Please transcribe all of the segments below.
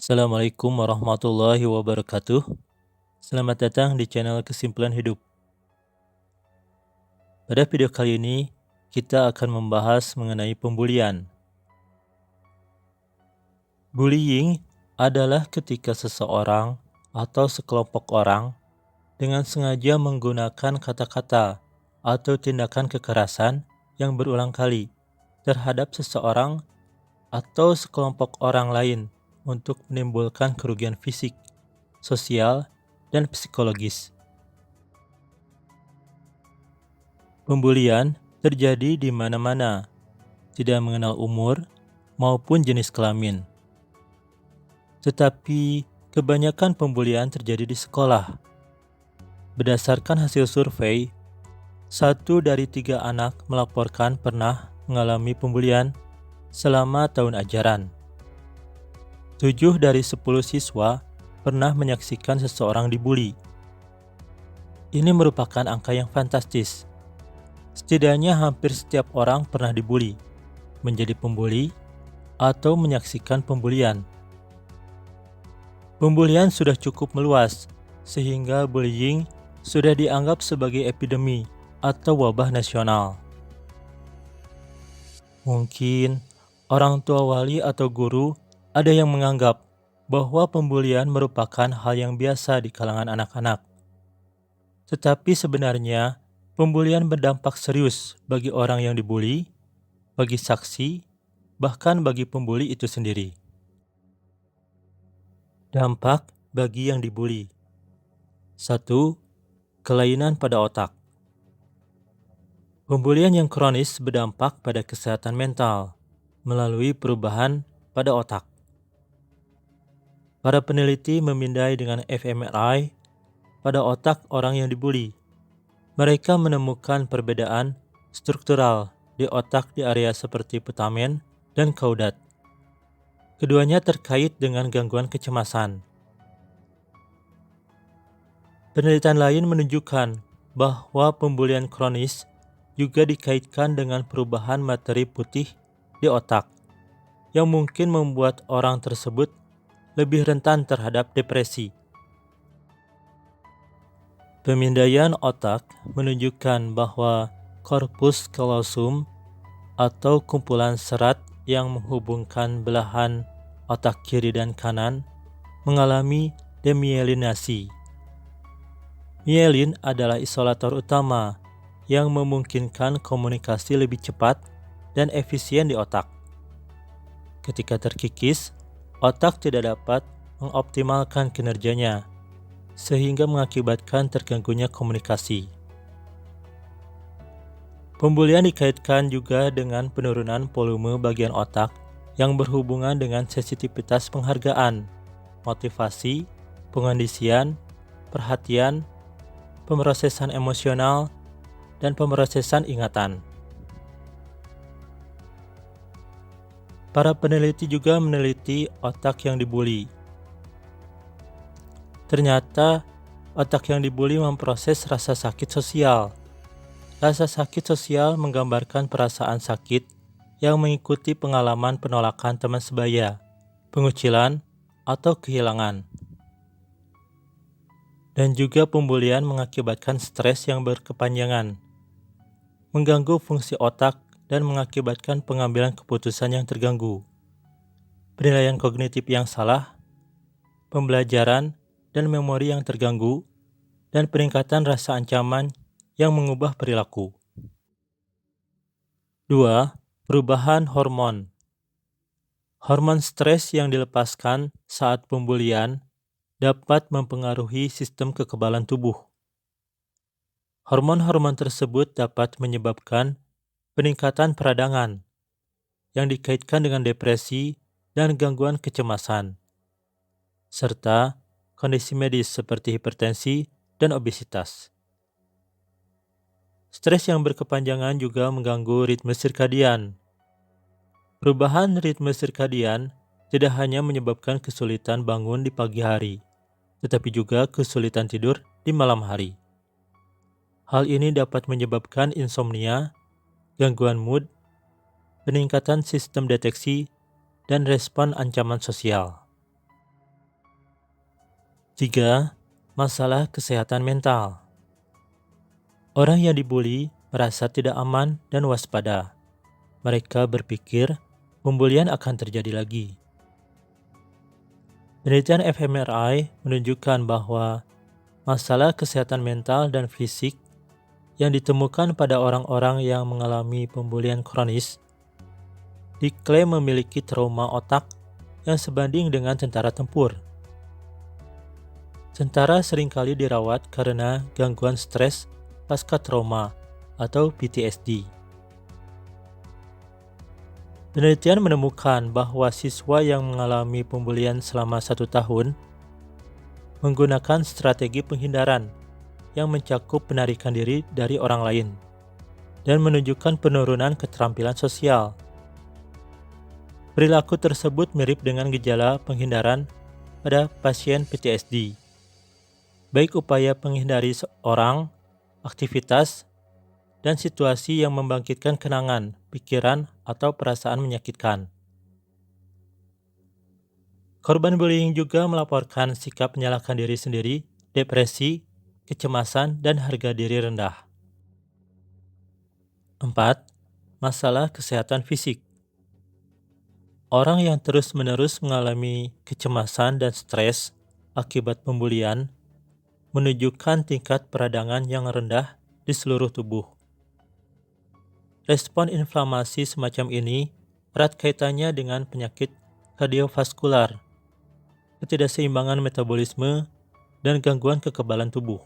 Assalamualaikum warahmatullahi wabarakatuh. Selamat datang di channel Kesimpulan Hidup. Pada video kali ini, kita akan membahas mengenai pembulian. Bullying adalah ketika seseorang atau sekelompok orang dengan sengaja menggunakan kata-kata atau tindakan kekerasan yang berulang kali terhadap seseorang atau sekelompok orang lain untuk menimbulkan kerugian fisik, sosial, dan psikologis. Pembulian terjadi di mana-mana, tidak mengenal umur maupun jenis kelamin. Tetapi kebanyakan pembulian terjadi di sekolah. Berdasarkan hasil survei, 1 dari 3 anak melaporkan pernah mengalami pembulian selama tahun ajaran. 7 dari 10 siswa pernah menyaksikan seseorang dibuli. Ini merupakan angka yang fantastis. Setidaknya hampir setiap orang pernah dibuli, menjadi pembuli, atau menyaksikan pembulian. Pembulian sudah cukup meluas, sehingga bullying sudah dianggap sebagai epidemi atau wabah nasional. Mungkin orang tua wali atau guru ada yang menganggap bahwa pembulian merupakan hal yang biasa di kalangan anak-anak. Tetapi sebenarnya, pembulian berdampak serius bagi orang yang dibuli, bagi saksi, bahkan bagi pembuli itu sendiri. Dampak bagi yang dibuli. 1. Kelainan pada otak. Pembulian yang kronis berdampak pada kesehatan mental melalui perubahan pada otak. Para peneliti memindai dengan fMRI pada otak orang yang dibuli. Mereka menemukan perbedaan struktural di otak di area seperti putamen dan kaudat. Keduanya terkait dengan gangguan kecemasan. Penelitian lain menunjukkan bahwa pembulian kronis juga dikaitkan dengan perubahan materi putih di otak, yang mungkin membuat orang tersebut lebih rentan terhadap depresi. Pemindaian otak menunjukkan bahwa korpus callosum atau kumpulan serat yang menghubungkan belahan otak kiri dan kanan mengalami demyelinasi. Myelin adalah isolator utama yang memungkinkan komunikasi lebih cepat dan efisien di otak. Ketika terkikis, otak tidak dapat mengoptimalkan kinerjanya, sehingga mengakibatkan terganggunya komunikasi. Pembulian dikaitkan juga dengan penurunan volume bagian otak yang berhubungan dengan sensitivitas penghargaan, motivasi, pengondisian, perhatian, pemrosesan emosional, dan pemrosesan ingatan. Para peneliti juga meneliti otak yang dibuli. Ternyata, otak yang dibuli memproses rasa sakit sosial. Rasa sakit sosial menggambarkan perasaan sakit yang mengikuti pengalaman penolakan teman sebaya, pengucilan, atau kehilangan. Dan juga pembulian mengakibatkan stres yang berkepanjangan, mengganggu fungsi otak, dan mengakibatkan pengambilan keputusan yang terganggu, penilaian kognitif yang salah, pembelajaran, dan memori yang terganggu, dan peningkatan rasa ancaman yang mengubah perilaku. 2. Perubahan hormon. Hormon stres yang dilepaskan saat pembulian dapat mempengaruhi sistem kekebalan tubuh. Hormon-hormon tersebut dapat menyebabkan peningkatan peradangan yang dikaitkan dengan depresi dan gangguan kecemasan, serta kondisi medis seperti hipertensi dan obesitas. Stres yang berkepanjangan juga mengganggu ritme sirkadian. Perubahan ritme sirkadian tidak hanya menyebabkan kesulitan bangun di pagi hari, tetapi juga kesulitan tidur di malam hari. Hal ini dapat menyebabkan insomnia, gangguan mood, peningkatan sistem deteksi, dan respon ancaman sosial. 3. Masalah kesehatan mental. Orang yang dibuli merasa tidak aman dan waspada. Mereka berpikir pembulian akan terjadi lagi. Penelitian fMRI menunjukkan bahwa masalah kesehatan mental dan fisik yang ditemukan pada orang-orang yang mengalami pembulian kronis diklaim memiliki trauma otak yang sebanding dengan tentara tempur. Tentara seringkali dirawat karena gangguan stres pasca trauma atau PTSD. Penelitian menemukan bahwa siswa yang mengalami pembulian selama 1 tahun menggunakan strategi penghindaran yang mencakup penarikan diri dari orang lain dan menunjukkan penurunan keterampilan sosial. Perilaku tersebut mirip dengan gejala penghindaran pada pasien PTSD. Baik upaya menghindari orang, aktivitas, dan situasi yang membangkitkan kenangan, pikiran, atau perasaan menyakitkan. Korban bullying juga melaporkan sikap menyalahkan diri sendiri, depresi, kecemasan, dan harga diri rendah. 4. Masalah kesehatan fisik. Orang yang terus-menerus mengalami kecemasan dan stres akibat pembulian menunjukkan tingkat peradangan yang rendah di seluruh tubuh. Respon inflamasi semacam ini erat kaitannya dengan penyakit kardiovaskular, ketidakseimbangan metabolisme, dan gangguan kekebalan tubuh.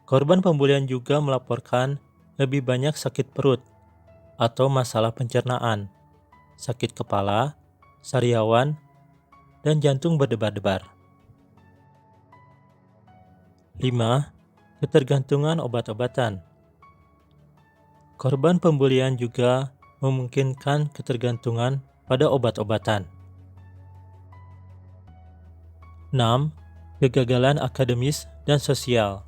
Korban pembulian juga melaporkan lebih banyak sakit perut atau masalah pencernaan, sakit kepala, sariawan, dan jantung berdebar-debar. 5. Ketergantungan obat-obatan. Korban pembulian juga memungkinkan ketergantungan pada obat-obatan. 6. Kegagalan akademis dan sosial.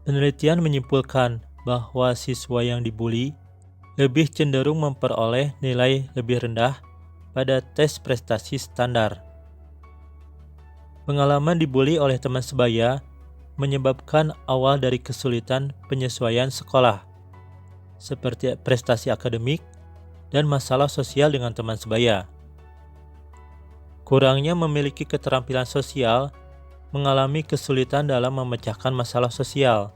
Penelitian menyimpulkan bahwa siswa yang dibuli lebih cenderung memperoleh nilai lebih rendah pada tes prestasi standar. Pengalaman dibuli oleh teman sebaya menyebabkan awal dari kesulitan penyesuaian sekolah, seperti prestasi akademik dan masalah sosial dengan teman sebaya. Kurangnya memiliki keterampilan sosial mengalami kesulitan dalam memecahkan masalah sosial,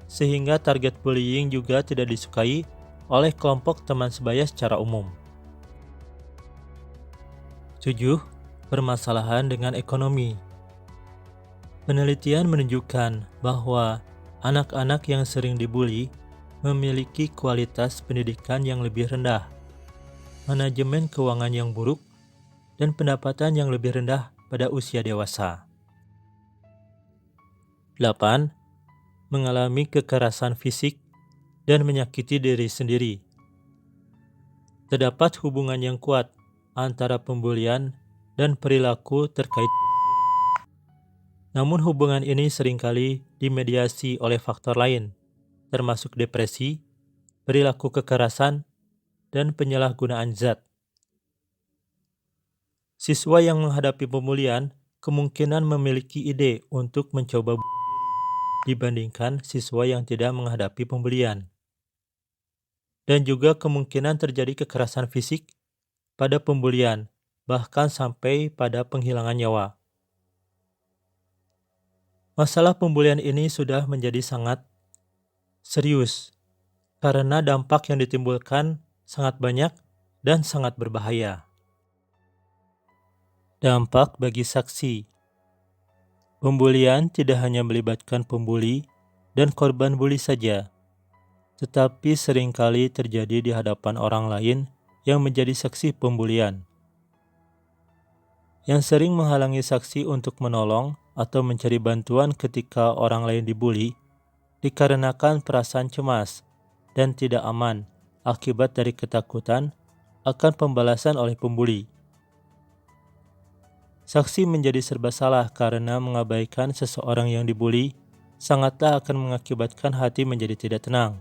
sehingga target bullying juga tidak disukai oleh kelompok teman sebaya secara umum. 7. Permasalahan dengan ekonomi. Penelitian menunjukkan bahwa anak-anak yang sering dibuli memiliki kualitas pendidikan yang lebih rendah, manajemen keuangan yang buruk, dan pendapatan yang lebih rendah pada usia dewasa. 8. Mengalami kekerasan fisik dan menyakiti diri sendiri. Terdapat hubungan yang kuat antara pembulian dan perilaku terkait. Namun hubungan ini seringkali dimediasi oleh faktor lain, termasuk depresi, perilaku kekerasan, dan penyalahgunaan zat. Siswa yang menghadapi pembulian kemungkinan memiliki ide untuk mencoba dibandingkan siswa yang tidak menghadapi pembulian. Dan juga kemungkinan terjadi kekerasan fisik pada pembulian, bahkan sampai pada penghilangan nyawa. Masalah pembulian ini sudah menjadi sangat serius karena dampak yang ditimbulkan sangat banyak dan sangat berbahaya. Dampak bagi saksi. Pembulian tidak hanya melibatkan pembuli dan korban buli saja, tetapi seringkali terjadi di hadapan orang lain yang menjadi saksi pembulian, yang sering menghalangi saksi untuk menolong atau mencari bantuan ketika orang lain dibuli dikarenakan perasaan cemas dan tidak aman akibat dari ketakutan akan pembalasan oleh pembuli. Saksi menjadi serba salah karena mengabaikan seseorang yang dibuli sangatlah akan mengakibatkan hati menjadi tidak tenang.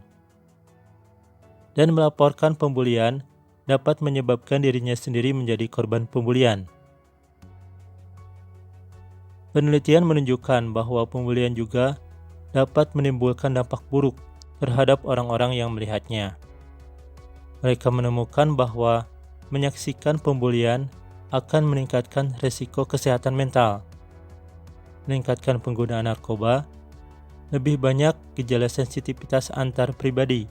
Dan melaporkan pembulian dapat menyebabkan dirinya sendiri menjadi korban pembulian. Penelitian menunjukkan bahwa pembulian juga dapat menimbulkan dampak buruk terhadap orang-orang yang melihatnya. Mereka menemukan bahwa menyaksikan pembulian akan meningkatkan resiko kesehatan mental, meningkatkan penggunaan narkoba, lebih banyak gejala sensitivitas antar pribadi,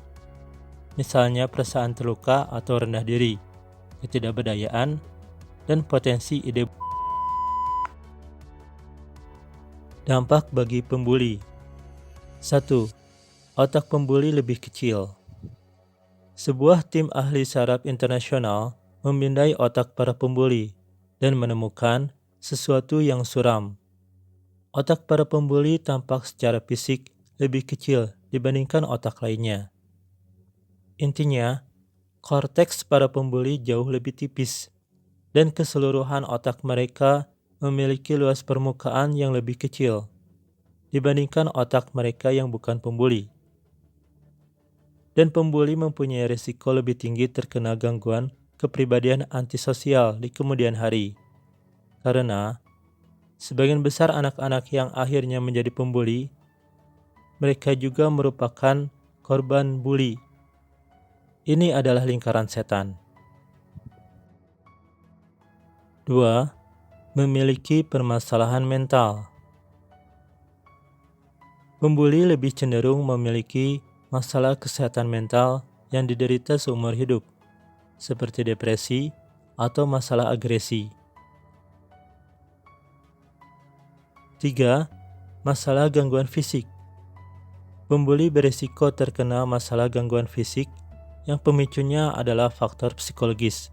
misalnya perasaan terluka atau rendah diri, ketidakberdayaan, dan potensi ide. Dampak bagi pembuli. 1. Otak pembuli lebih kecil. Sebuah tim ahli saraf internasional memindai otak para pembuli dan menemukan sesuatu yang suram. Otak para pembuli tampak secara fisik lebih kecil dibandingkan otak lainnya. Intinya, korteks para pembuli jauh lebih tipis, dan keseluruhan otak mereka memiliki luas permukaan yang lebih kecil dibandingkan otak mereka yang bukan pembuli. Dan pembuli mempunyai risiko lebih tinggi terkena gangguan kepribadian antisosial di kemudian hari. Karena sebagian besar anak-anak yang akhirnya menjadi pembuli, mereka juga merupakan korban bully. Ini adalah lingkaran setan. 2. Memiliki permasalahan mental. Pembuli lebih cenderung memiliki masalah kesehatan mental yang diderita seumur hidup, seperti depresi atau masalah agresi. 3. Masalah gangguan fisik. Pembuli berisiko terkena masalah gangguan fisik yang pemicunya adalah faktor psikologis.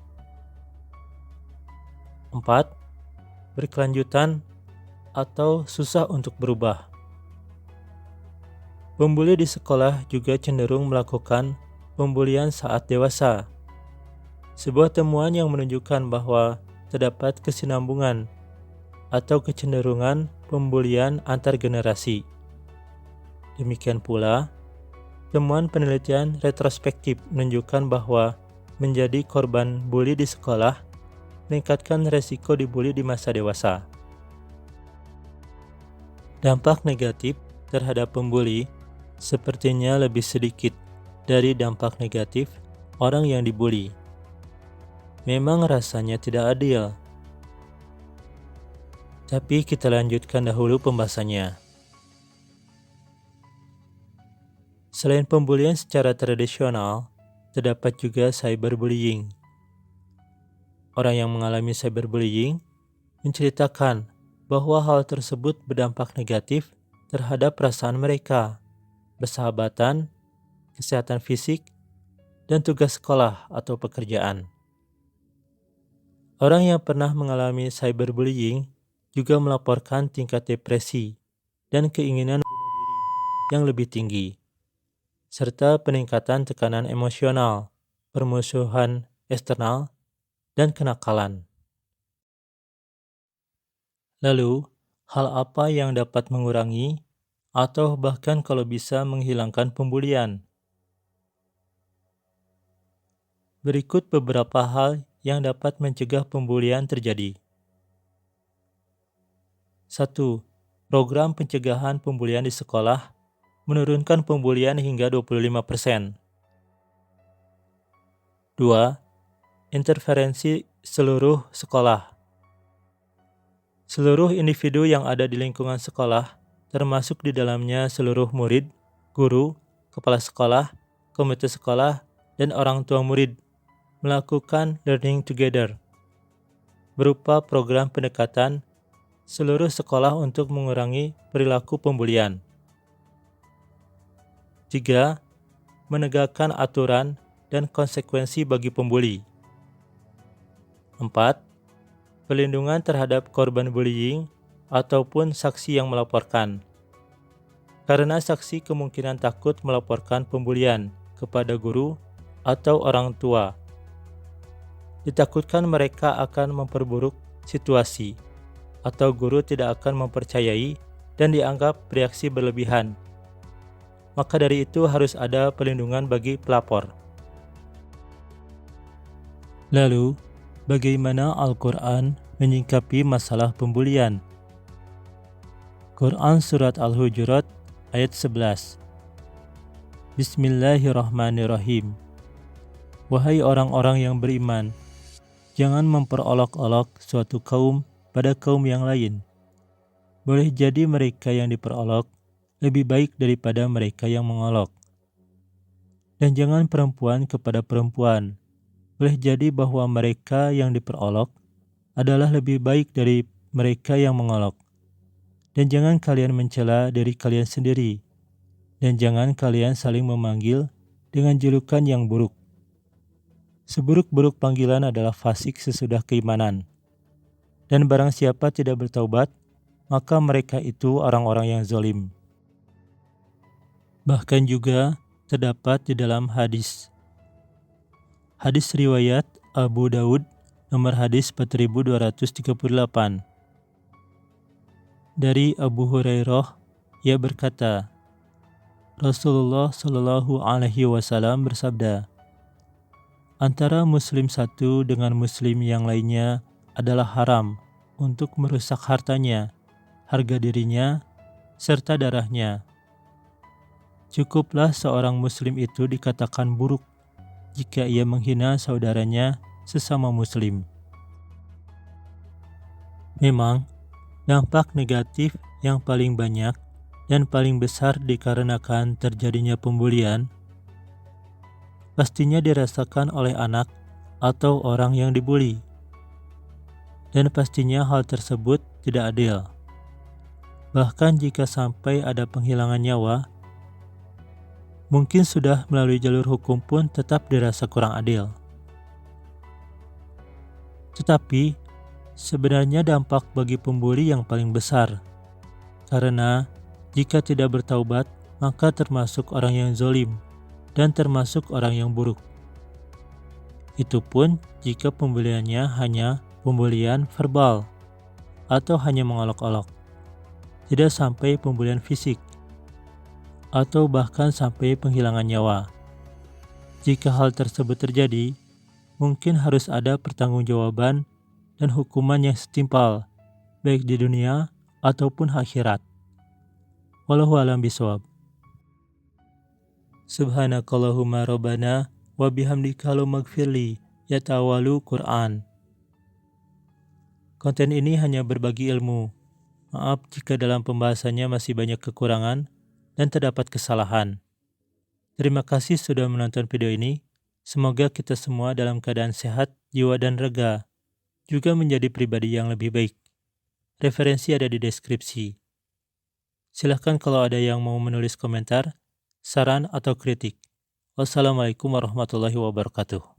4. Berkelanjutan atau susah untuk berubah. Pembuli di sekolah juga cenderung melakukan pembulian saat dewasa. Sebuah temuan yang menunjukkan bahwa terdapat kesinambungan atau kecenderungan pembulian antar generasi. Demikian pula, temuan penelitian retrospektif menunjukkan bahwa menjadi korban bully di sekolah meningkatkan resiko dibully di masa dewasa. Dampak negatif terhadap pembuli sepertinya lebih sedikit dari dampak negatif orang yang dibully. Memang rasanya tidak adil. Tapi kita lanjutkan dahulu pembahasannya. Selain pembulian secara tradisional, terdapat juga cyberbullying. Orang yang mengalami cyberbullying menceritakan bahwa hal tersebut berdampak negatif terhadap perasaan mereka, persahabatan, kesehatan fisik, dan tugas sekolah atau pekerjaan. Orang yang pernah mengalami cyberbullying juga melaporkan tingkat depresi dan keinginan bunuh diri yang lebih tinggi, serta peningkatan tekanan emosional, permusuhan eksternal, dan kenakalan. Lalu, hal apa yang dapat mengurangi atau bahkan kalau bisa menghilangkan pembulian? Berikut beberapa hal yang dapat mencegah pembulian terjadi. 1. Program pencegahan pembulian di sekolah menurunkan pembulian hingga 25%. 2. Interferensi seluruh sekolah. Seluruh individu yang ada di lingkungan sekolah, termasuk di dalamnya seluruh murid, guru, kepala sekolah, komite sekolah, dan orang tua murid, melakukan learning together, berupa program pendekatan seluruh sekolah untuk mengurangi perilaku pembulian. 3. Menegakkan aturan dan konsekuensi bagi pembuli. 4. Pelindungan terhadap korban bullying ataupun saksi yang melaporkan. Karena saksi kemungkinan takut melaporkan pembulian kepada guru atau orang tua. Ditakutkan mereka akan memperburuk situasi, atau guru tidak akan mempercayai dan dianggap bereaksi berlebihan. Maka dari itu harus ada pelindungan bagi pelapor. Lalu, bagaimana Al-Quran menyikapi masalah pembulian? Quran Surat Al-Hujurat ayat 11. Bismillahirrahmanirrahim. Wahai orang-orang yang beriman, jangan memperolok-olok suatu kaum pada kaum yang lain. Boleh jadi mereka yang diperolok lebih baik daripada mereka yang mengolok. Dan jangan perempuan kepada perempuan. Boleh jadi bahwa mereka yang diperolok adalah lebih baik dari mereka yang mengolok. Dan jangan kalian mencela diri kalian sendiri. Dan jangan kalian saling memanggil dengan julukan yang buruk. Seburuk-buruk panggilan adalah fasik sesudah keimanan. Dan barang siapa tidak bertaubat, maka mereka itu orang-orang yang zalim. Bahkan juga terdapat di dalam hadis riwayat Abu Daud nomor hadis 4238. Dari Abu Hurairah, ia berkata, Rasulullah Shallallahu Alaihi Wasallam bersabda, antara muslim satu dengan muslim yang lainnya adalah haram untuk merusak hartanya, harga dirinya, serta darahnya. Cukuplah seorang muslim itu dikatakan buruk jika ia menghina saudaranya sesama muslim. Memang, dampak negatif yang paling banyak dan paling besar dikarenakan terjadinya pembulian pastinya dirasakan oleh anak atau orang yang dibuli. Dan pastinya hal tersebut tidak adil. Bahkan jika sampai ada penghilangan nyawa, mungkin sudah melalui jalur hukum pun tetap dirasa kurang adil. Tetapi, sebenarnya dampak bagi pembuli yang paling besar. Karena, jika tidak bertaubat, maka termasuk orang yang zalim dan termasuk orang yang buruk. Itu pun jika pembuliannya hanya pembulian verbal atau hanya mengolok-olok. Tidak sampai pembulian fisik atau bahkan sampai penghilangan nyawa. Jika hal tersebut terjadi, mungkin harus ada pertanggungjawaban dan hukuman yang setimpal, baik di dunia ataupun akhirat. Wallahu a'lam bishawab. Subhanakallahumma rabbana wa bihamdika maghfirli yatawalu Quran. Konten ini hanya berbagi ilmu. Maaf jika dalam pembahasannya masih banyak kekurangan dan terdapat kesalahan. Terima kasih sudah menonton video ini. Semoga kita semua dalam keadaan sehat, jiwa dan raga, juga menjadi pribadi yang lebih baik. Referensi ada di deskripsi. Silahkan kalau ada yang mau menulis komentar, saran atau kritik. Wassalamualaikum warahmatullahi wabarakatuh.